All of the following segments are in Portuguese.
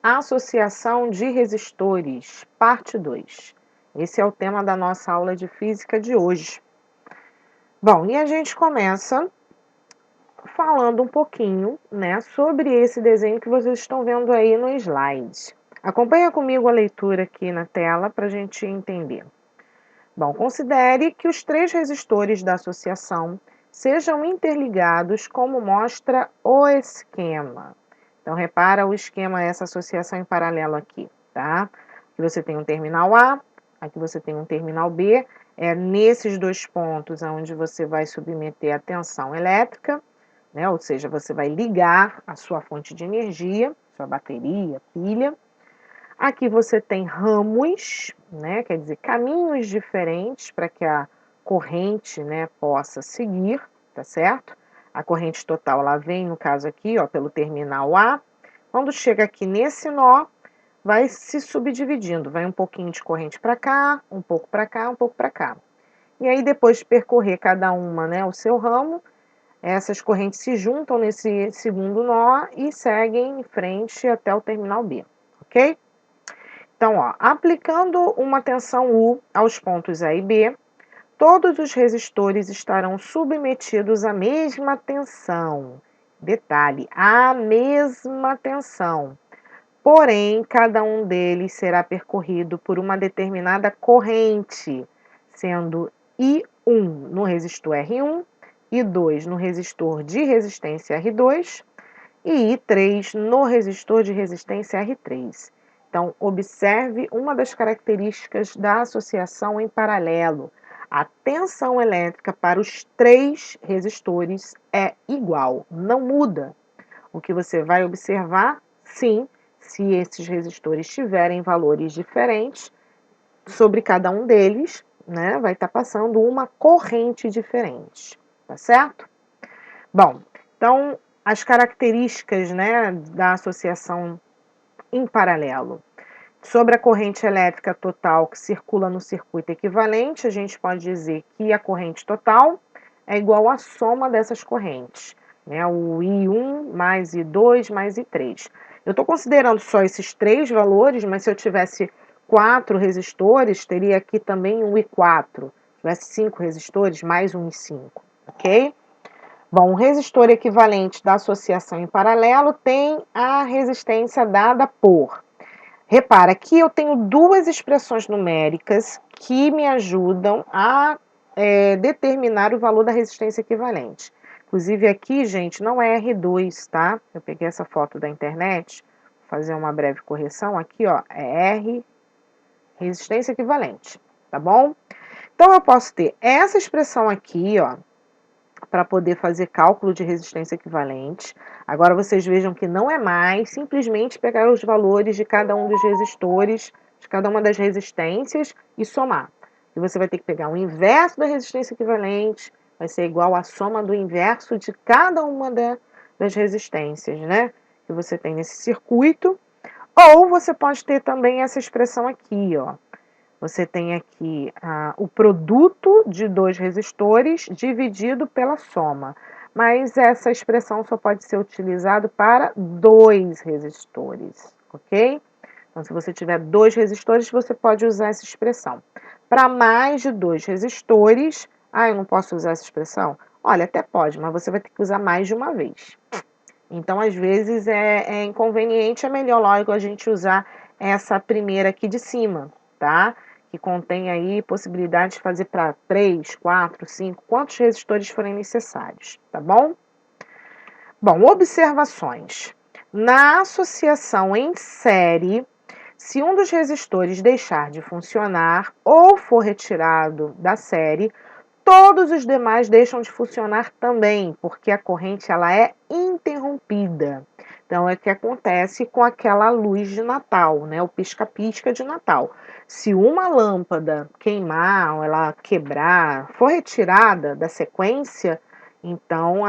Associação de resistores, parte 2. Esse é o tema da nossa aula de física de hoje. Bom, e a gente começa falando um pouquinho, sobre esse desenho que vocês estão vendo aí no slide. Acompanha comigo a leitura aqui na tela para a gente entender. Bom, considere que os 3 resistores da associação sejam interligados como mostra o esquema. Então, repara o esquema, essa associação em paralelo aqui, tá? Aqui você tem um terminal A, aqui você tem um terminal B. É nesses 2 pontos onde você vai submeter a tensão elétrica, ou seja, você vai ligar a sua fonte de energia, sua bateria, pilha. Aqui você tem ramos, quer dizer, caminhos diferentes para que a corrente, possa seguir, tá certo? A corrente total, ela vem, no caso aqui, pelo terminal A. Quando chega aqui nesse nó, vai se subdividindo, vai um pouquinho de corrente para cá, um pouco para cá, um pouco para cá. E aí, depois de percorrer cada uma, o seu ramo, essas correntes se juntam nesse segundo nó e seguem em frente até o terminal B, ok? Então, aplicando uma tensão U aos pontos A e B, todos os resistores estarão submetidos à mesma tensão. Detalhe, à mesma tensão. Porém, cada um deles será percorrido por uma determinada corrente, sendo I1 no resistor R1, I2 no resistor de resistência R2 e I3 no resistor de resistência R3. Então, observe uma das características da associação em paralelo. A tensão elétrica para os 3 resistores é igual, não muda. O que você vai observar, sim, se esses resistores tiverem valores diferentes, sobre cada um deles, vai estar passando uma corrente diferente, tá certo? Bom, então, as características, da associação em paralelo. Sobre a corrente elétrica total que circula no circuito equivalente, a gente pode dizer que a corrente total é igual à soma dessas correntes, o I1 mais I2 mais I3. Eu estou considerando só esses 3 valores, mas se eu tivesse 4 resistores, teria aqui também um I4. Se tivesse 5 resistores, mais um I5, ok? Bom, o resistor equivalente da associação em paralelo tem a resistência dada por... Repara, aqui eu tenho 2 expressões numéricas que me ajudam a determinar o valor da resistência equivalente. Inclusive aqui, gente, não é R2, tá? Eu peguei essa foto da internet, vou fazer uma breve correção. Aqui, é R, resistência equivalente, tá bom? Então, eu posso ter essa expressão aqui, para poder fazer cálculo de resistência equivalente. Agora vocês vejam que não é mais simplesmente pegar os valores de cada um dos resistores, de cada uma das resistências e somar. E você vai ter que pegar o inverso da resistência equivalente, vai ser igual à soma do inverso de cada uma das resistências, que você tem nesse circuito. Ou você pode ter também essa expressão aqui, Você tem aqui o produto de 2 resistores dividido pela soma. Mas essa expressão só pode ser utilizada para 2 resistores, ok? Então, se você tiver 2 resistores, você pode usar essa expressão. Para mais de 2 resistores, eu não posso usar essa expressão? Olha, até pode, mas você vai ter que usar mais de uma vez. Então, às vezes, é inconveniente, é melhor logo a gente usar essa primeira aqui de cima, tá? Que contém aí possibilidade de fazer para 3, 4, 5, quantos resistores forem necessários, tá bom? Bom, observações. Na associação em série, se um dos resistores deixar de funcionar ou for retirado da série, todos os demais deixam de funcionar também, porque a corrente ela é interrompida. Então, é o que acontece com aquela luz de Natal, o pisca-pisca de Natal. Se uma lâmpada queimar, ou ela quebrar, for retirada da sequência, então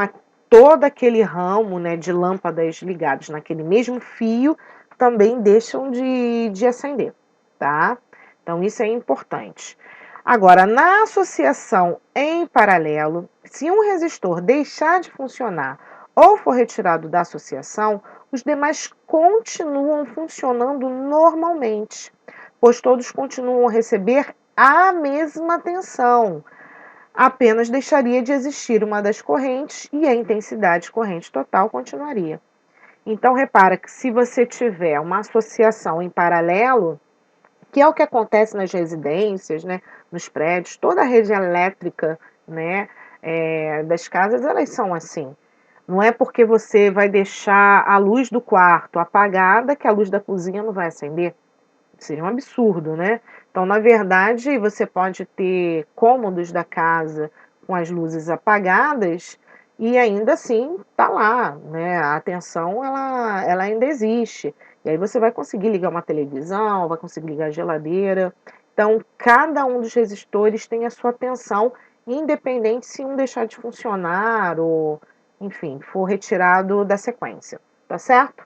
todo aquele ramo, de lâmpadas ligadas naquele mesmo fio também deixam de acender, tá? Então, isso é importante. Agora, na associação em paralelo, se um resistor deixar de funcionar ou for retirado da associação, os demais continuam funcionando normalmente, pois todos continuam a receber a mesma tensão. Apenas deixaria de existir uma das correntes e a intensidade corrente total continuaria. Então, repara que se você tiver uma associação em paralelo, que é o que acontece nas residências, né, nos prédios, toda a rede elétrica, né, das casas, elas são assim. Não é porque você vai deixar a luz do quarto apagada que a luz da cozinha não vai acender. Seria um absurdo, né? Então, na verdade, você pode ter cômodos da casa com as luzes apagadas e ainda assim tá lá, né? A tensão ela ainda existe. E aí você vai conseguir ligar uma televisão, vai conseguir ligar a geladeira. Então, cada um dos resistores tem a sua tensão, independente se um deixar de funcionar ou, enfim, for retirado da sequência, tá certo?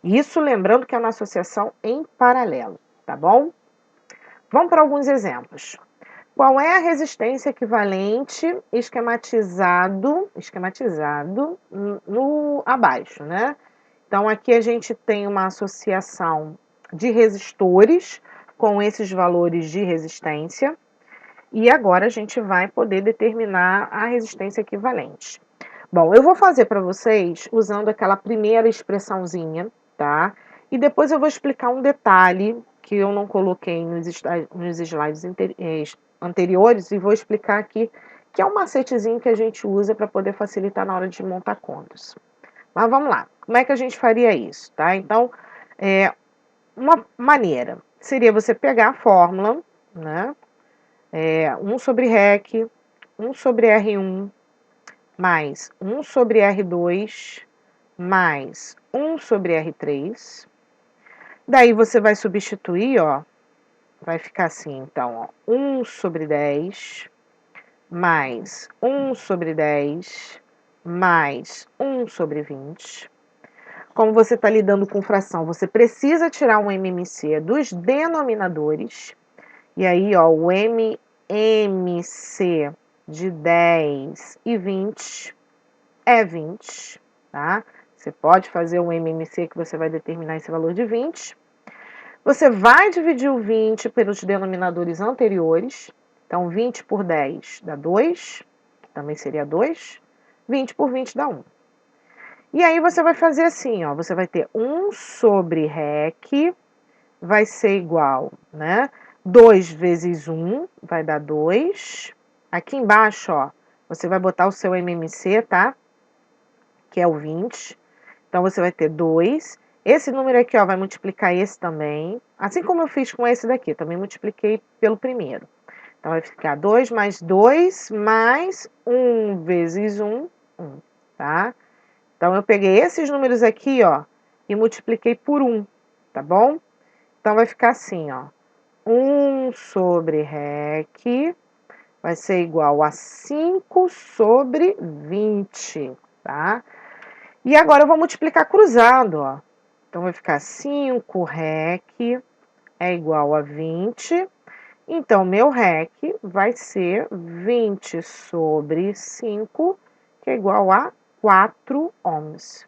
Isso lembrando que é uma associação em paralelo, tá bom? Vamos para alguns exemplos. Qual é a resistência equivalente esquematizado no abaixo, né? Então aqui a gente tem uma associação de resistores com esses valores de resistência e agora a gente vai poder determinar a resistência equivalente. Bom, eu vou fazer para vocês usando aquela primeira expressãozinha, tá? E depois eu vou explicar um detalhe que eu não coloquei nos slides anteriores e vou explicar aqui, que é um macetezinho que a gente usa para poder facilitar na hora de montar contas. Mas vamos lá, como é que a gente faria isso, tá? Então, uma maneira seria você pegar a fórmula, né? 1 sobre REC, 1 sobre R1, mais 1 sobre R2, mais 1 sobre R3. Daí você vai substituir, ó, vai ficar assim, então, ó, 1 sobre 10, mais 1 sobre 10, mais 1 sobre 20. Como você está lidando com fração, você precisa tirar um MMC dos denominadores. E aí, ó, o MMC de 10 e 20 é 20, tá? Você pode fazer um MMC que você vai determinar esse valor de 20. Você vai dividir o 20 pelos denominadores anteriores. Então, 20 por 10 dá 2, que também seria 2. 20 por 20 dá 1. E aí você vai fazer assim, ó, você vai ter 1 sobre REC vai ser igual, né? 2 vezes 1 vai dar 2. Aqui embaixo, ó, você vai botar o seu MMC, tá? Que é o 20. Então, você vai ter 2. Esse número aqui, ó, vai multiplicar esse também. Assim como eu fiz com esse daqui, também multipliquei pelo primeiro. Então, vai ficar 2 mais 2 mais 1 vezes 1, 1, tá? Então, eu peguei esses números aqui, ó, e multipliquei por 1, tá bom? Então, vai ficar assim, ó. 1 sobre REC vai ser igual a 5 sobre 20, tá? E agora eu vou multiplicar cruzado, ó. Então, vai ficar 5 REC é igual a 20. Então, meu REC vai ser 20 sobre 5, que é igual a 4 ohms.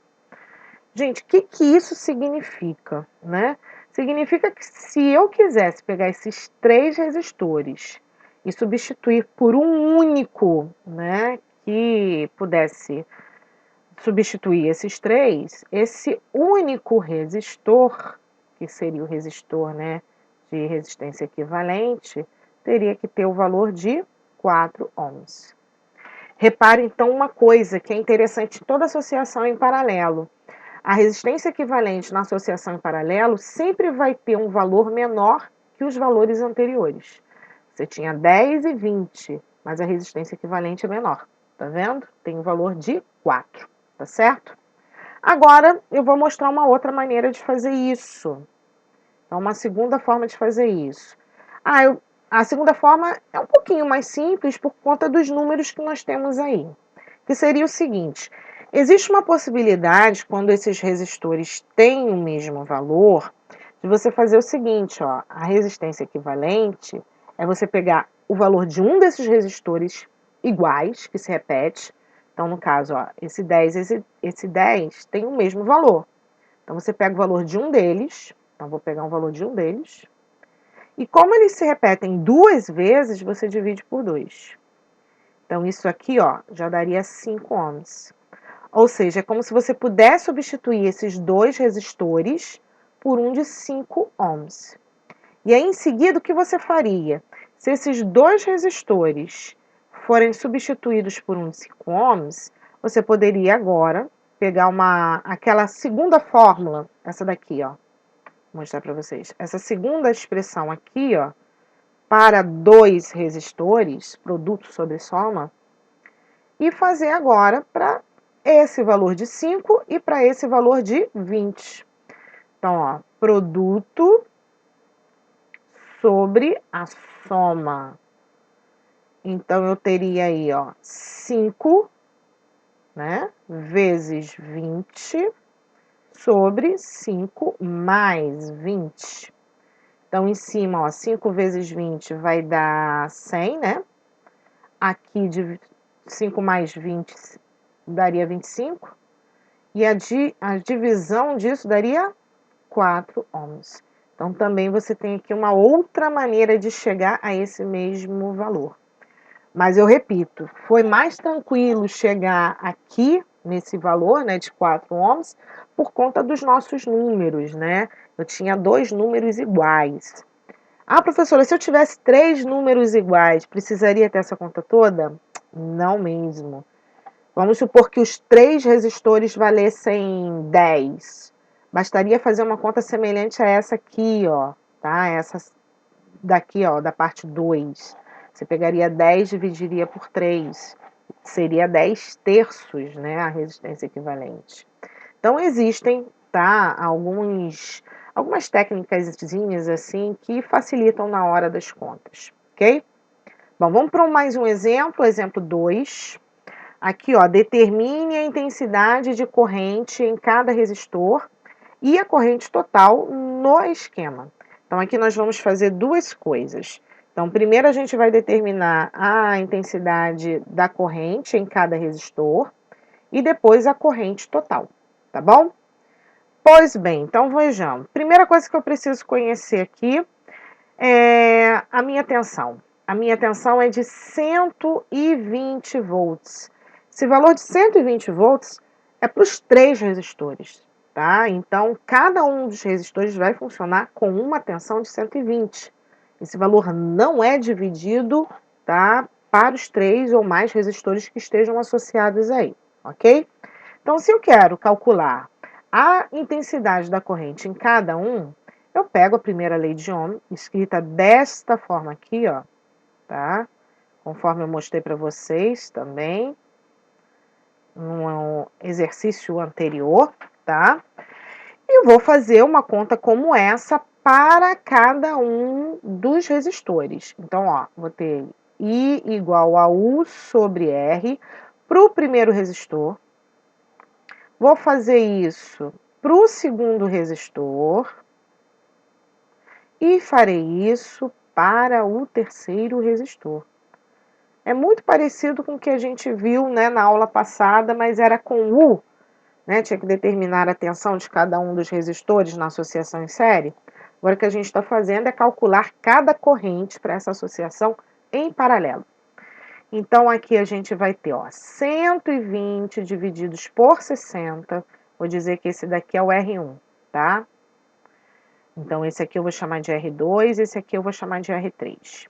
Gente, o que isso significa, né? Significa que se eu quisesse pegar esses 3 resistores e substituir por um único, né, que pudesse substituir esses 3, esse único resistor, que seria o resistor, né, de resistência equivalente, teria que ter o valor de 4 ohms. Repare então uma coisa que é interessante em toda associação em paralelo. A resistência equivalente na associação em paralelo sempre vai ter um valor menor que os valores anteriores. Você tinha 10 e 20, mas a resistência equivalente é menor. Tá vendo? Tem um valor de 4, tá certo? Agora eu vou mostrar uma outra maneira de fazer isso. Então, uma segunda forma de fazer isso. A segunda forma é um pouquinho mais simples por conta dos números que nós temos aí. Que seria o seguinte: existe uma possibilidade, quando esses resistores têm o mesmo valor, de você fazer o seguinte, ó, a resistência equivalente é você pegar o valor de um desses resistores iguais, que se repete. Então, no caso, ó, esse 10 tem o mesmo valor. Então, você pega o valor de um deles, então vou pegar o valor de um deles, e como eles se repetem 2 vezes, você divide por 2. Então, isso aqui, ó, já daria 5 ohms. Ou seja, é como se você pudesse substituir esses 2 resistores por um de 5 ohms. E aí, em seguida, o que você faria? Se esses 2 resistores forem substituídos por um de 5 ohms, você poderia agora pegar aquela segunda fórmula, essa daqui, ó, vou mostrar para vocês. Essa segunda expressão aqui, ó, para 2 resistores, produto sobre soma, e fazer agora para esse valor de 5 e para esse valor de 20. Então, ó, produto sobre a soma. Então, eu teria aí, ó, 5, né, vezes 20 sobre 5 mais 20. Então, em cima, ó, 5 vezes 20 vai dar 100, né? Aqui, 5 mais 20 daria 25. E a divisão disso daria 4 ohms. Então, também você tem aqui uma outra maneira de chegar a esse mesmo valor. Mas eu repito, foi mais tranquilo chegar aqui nesse valor, né, de 4 ohms, por conta dos nossos números, né? Eu tinha 2 números iguais. Ah, professora, se eu tivesse 3 números iguais, precisaria ter essa conta toda? Não mesmo. Vamos supor que os 3 resistores valessem 10. Bastaria fazer uma conta semelhante a essa aqui, ó, tá? Essa daqui, ó, da parte 2. Você pegaria 10, dividiria por 3. Seria 10 terços, né, a resistência equivalente. Então, existem, tá, algumas técnicazinhas assim que facilitam na hora das contas, ok? Bom, vamos para mais um exemplo 2. Aqui, ó, determine a intensidade de corrente em cada resistor e a corrente total no esquema. Então, aqui nós vamos fazer 2 coisas. Então, primeiro a gente vai determinar a intensidade da corrente em cada resistor e depois a corrente total, tá bom? Pois bem, então vejamos. Primeira coisa que eu preciso conhecer aqui é a minha tensão. A minha tensão é de 120 volts. Esse valor de 120 volts é para os 3 resistores, tá? Então, cada um dos resistores vai funcionar com uma tensão de 120. Esse valor não é dividido, tá, para os 3 ou mais resistores que estejam associados aí, ok? Então, se eu quero calcular a intensidade da corrente em cada um, eu pego a primeira lei de Ohm, escrita desta forma aqui, ó, tá? Conforme eu mostrei para vocês também, no exercício anterior, tá? E vou fazer uma conta como essa para cada um dos resistores. Então, ó, vou ter I igual a U sobre R para o primeiro resistor. Vou fazer isso para o segundo resistor e farei isso para o terceiro resistor. É muito parecido com o que a gente viu, né, na aula passada, mas era com U, né? Tinha que determinar a tensão de cada um dos resistores na associação em série. Agora o que a gente está fazendo é calcular cada corrente para essa associação em paralelo. Então, aqui a gente vai ter, ó, 120 divididos por 60. Vou dizer que esse daqui é o R1, tá? Então, esse aqui eu vou chamar de R2, esse aqui eu vou chamar de R3.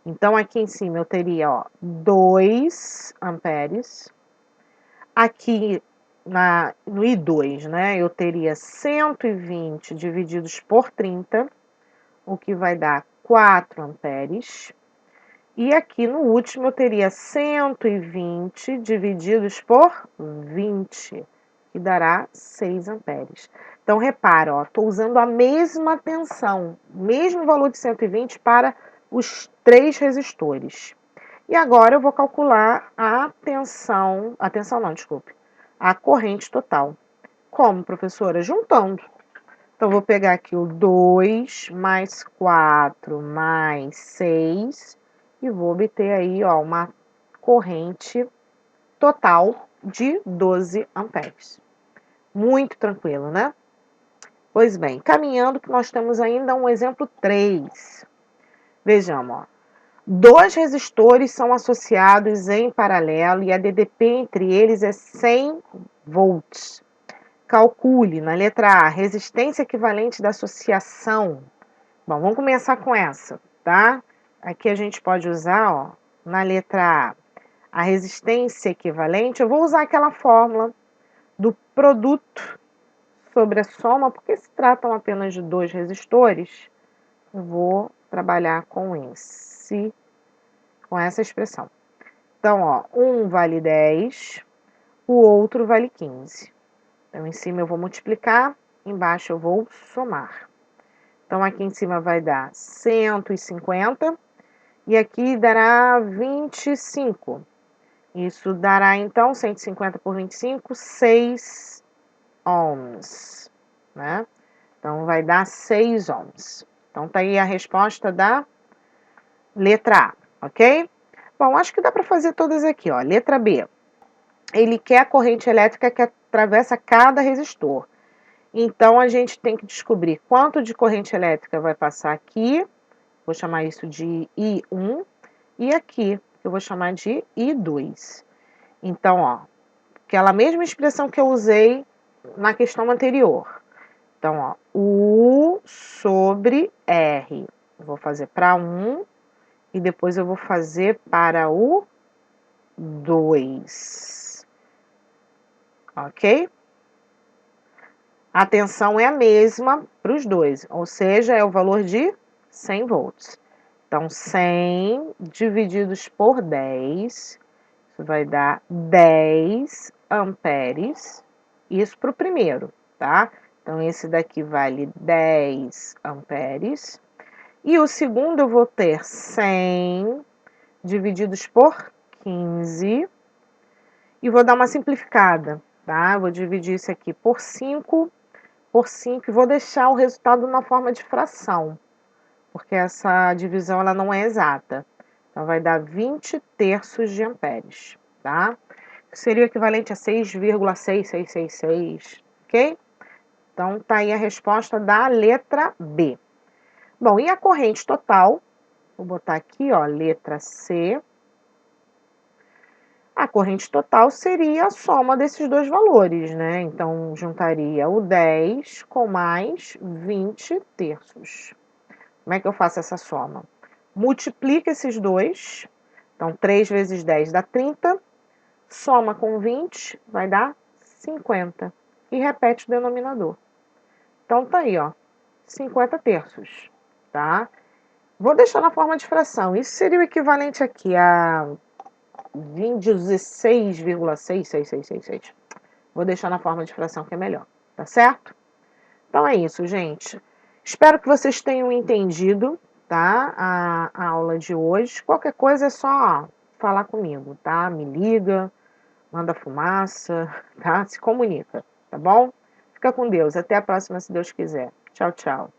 Então, aqui em cima eu teria, ó, 2 amperes. Aqui no I2, né, eu teria 120 divididos por 30, o que vai dar 4 amperes. E aqui no último eu teria 120 divididos por 20, que dará 6 amperes. Então, repara, ó, estou usando a mesma tensão, mesmo valor de 120 para os 3 resistores. E agora eu vou calcular a corrente total. Como, professora? Juntando. Então, vou pegar aqui o 2 mais 4 mais 6 e vou obter aí, ó, uma corrente total de 12 amperes. Muito tranquilo, né? Pois bem, caminhando que nós temos ainda um exemplo 3. Vejamos, ó. 2 resistores são associados em paralelo e a DDP entre eles é 100 volts. Calcule, na letra A, resistência equivalente da associação. Bom, vamos começar com essa, tá? Aqui a gente pode usar, ó, na letra A resistência equivalente. Eu vou usar aquela fórmula do produto sobre a soma, porque se tratam apenas de 2 resistores, eu vou trabalhar com essa expressão. Então, ó, um vale 10, o outro vale 15. Então, em cima eu vou multiplicar, embaixo eu vou somar. Então, aqui em cima vai dar 150 e aqui dará 25. Isso dará, então, 150 por 25, 6 ohms, né? Então, vai dar 6 ohms. Então, tá aí a resposta da letra A, ok? Bom, acho que dá para fazer todas aqui, ó. Letra B. Ele quer a corrente elétrica que atravessa cada resistor. Então, a gente tem que descobrir quanto de corrente elétrica vai passar aqui, vou chamar isso de I1, e aqui, eu vou chamar de I2. Então, ó, aquela mesma expressão que eu usei na questão anterior. Então, ó, U sobre R. Eu vou fazer para 1 e depois eu vou fazer para o 2. Ok? A tensão é a mesma para os dois, ou seja, é o valor de 100 volts. Então, 100 divididos por 10, isso vai dar 10 amperes. Isso para o primeiro, tá? Então, esse daqui vale 10 amperes. E o segundo eu vou ter 100 divididos por 15. E vou dar uma simplificada, tá? Eu vou dividir isso aqui por 5 e vou deixar o resultado na forma de fração, porque essa divisão ela não é exata. Então, vai dar 20 terços de amperes, tá? Seria o equivalente a 6,6666, ok? Então, tá aí a resposta da letra B. Bom, e a corrente total? Vou botar aqui, ó, letra C. A corrente total seria a soma desses dois valores, né? Então, juntaria o 10 com mais 20 terços. Como é que eu faço essa soma? Multiplica esses dois. Então, 3 vezes 10 dá 30. Soma com 20, vai dar 50. E repete o denominador. Então, tá aí, ó, 50 terços, tá? Vou deixar na forma de fração. Isso seria o equivalente aqui a 16,66666. Vou deixar na forma de fração que é melhor, tá certo? Então é isso, gente. Espero que vocês tenham entendido, tá? A aula de hoje. Qualquer coisa é só falar comigo, tá? Me liga, manda fumaça, tá? Se comunica, tá bom? Fica com Deus. Até a próxima, se Deus quiser. Tchau, tchau.